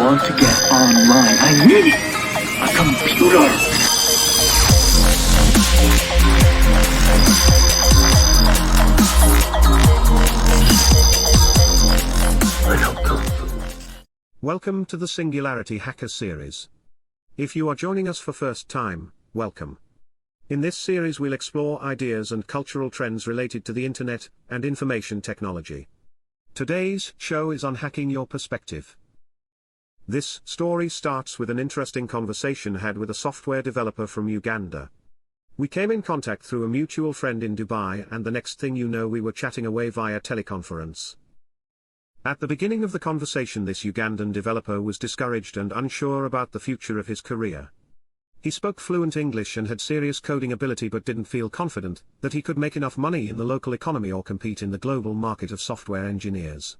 want to get online. I need a computer. Welcome to the Singularity Hacker series. If you are joining us for first time, welcome. In this series we'll explore ideas and cultural trends related to the internet and information technology. Today's show is on hacking your perspective. This story starts with an interesting conversation had with a software developer from Uganda. We came in contact through a mutual friend in Dubai, and the next thing you know we were chatting away via teleconference. At the beginning of the conversation, this Ugandan developer was discouraged and unsure about the future of his career. He spoke fluent English and had serious coding ability, but didn't feel confident that he could make enough money in the local economy or compete in the global market of software engineers.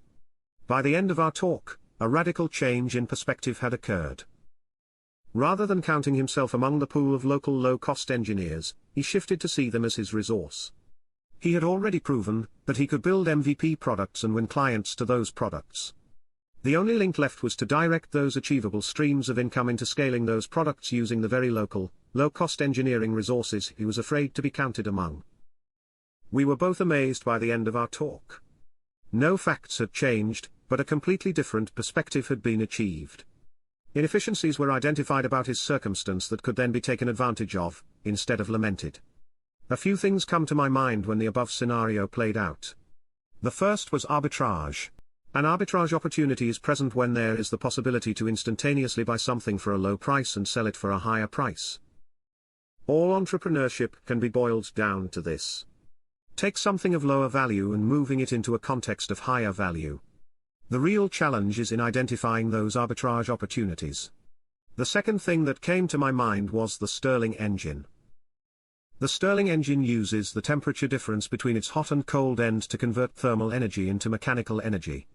By the end of our talk, a radical change in perspective had occurred. Rather than counting himself among the pool of local low-cost engineers, he shifted to see them as his resource. He had already proven that he could build MVP products and win clients to those products. The only link left was to direct those achievable streams of income into scaling those products using the very local, low-cost engineering resources he was afraid to be counted among. We were both amazed by the end of our talk. No facts had changed, but a completely different perspective had been achieved. Inefficiencies were identified about his circumstance that could then be taken advantage of, instead of lamented. A few things come to my mind when the above scenario played out. The first was arbitrage. An arbitrage opportunity is present when there is the possibility to instantaneously buy something for a low price and sell it for a higher price. All entrepreneurship can be boiled down to this. Take something of lower value and moving it into a context of higher value. The real challenge is in identifying those arbitrage opportunities. The second thing that came to my mind was the Stirling engine. The Stirling engine uses the temperature difference between its hot and cold end to convert thermal energy into mechanical energy.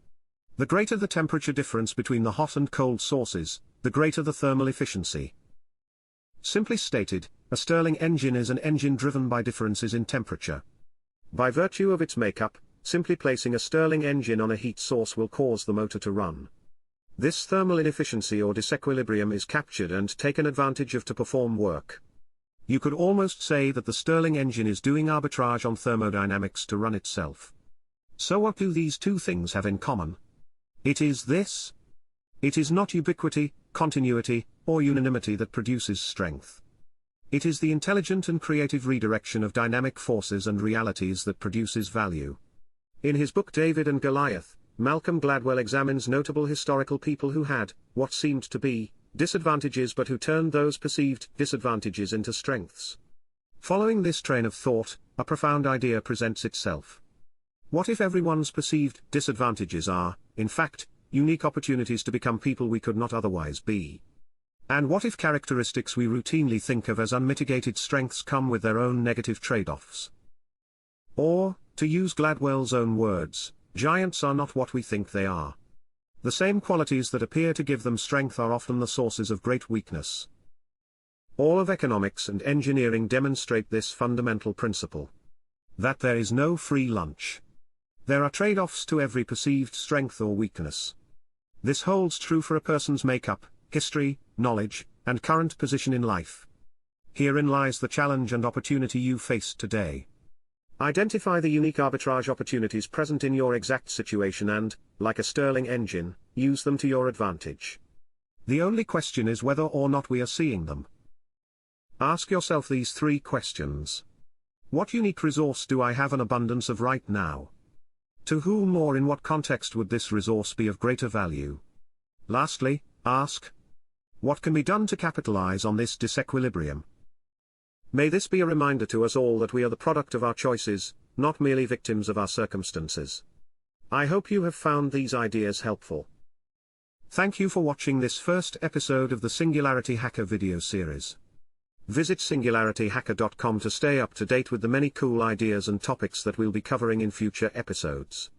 The greater the temperature difference between the hot and cold sources, the greater the thermal efficiency. Simply stated, a Stirling engine is an engine driven by differences in temperature. By virtue of its makeup, simply placing a Stirling engine on a heat source will cause the motor to run. This thermal inefficiency or disequilibrium is captured and taken advantage of to perform work. You could almost say that the Stirling engine is doing arbitrage on thermodynamics to run itself. So what do these two things have in common? It is this. It is not ubiquity, continuity, or unanimity that produces strength. It is the intelligent and creative redirection of dynamic forces and realities that produces value. In his book David and Goliath, Malcolm Gladwell examines notable historical people who had, what seemed to be, disadvantages but who turned those perceived disadvantages into strengths. Following this train of thought, a profound idea presents itself. What if everyone's perceived disadvantages are, in fact, unique opportunities to become people we could not otherwise be? And what if characteristics we routinely think of as unmitigated strengths come with their own negative trade-offs? Or, to use Gladwell's own words, giants are not what we think they are. The same qualities that appear to give them strength are often the sources of great weakness. All of economics and engineering demonstrate this fundamental principle. That there is no free lunch. There are trade-offs to every perceived strength or weakness. This holds true for a person's makeup, history, knowledge, and current position in life. Herein lies the challenge and opportunity you face today. Identify the unique arbitrage opportunities present in your exact situation and, like a Stirling engine, use them to your advantage. The only question is whether or not we are seeing them. Ask yourself these three questions. What unique resource do I have an abundance of right now? To whom or in what context would this resource be of greater value? Lastly, ask, what can be done to capitalize on this disequilibrium? May this be a reminder to us all that we are the product of our choices, not merely victims of our circumstances. I hope you have found these ideas helpful. Thank you for watching this first episode of the Singularity Hacker video series. Visit singularityhacker.com to stay up to date with the many cool ideas and topics that we'll be covering in future episodes.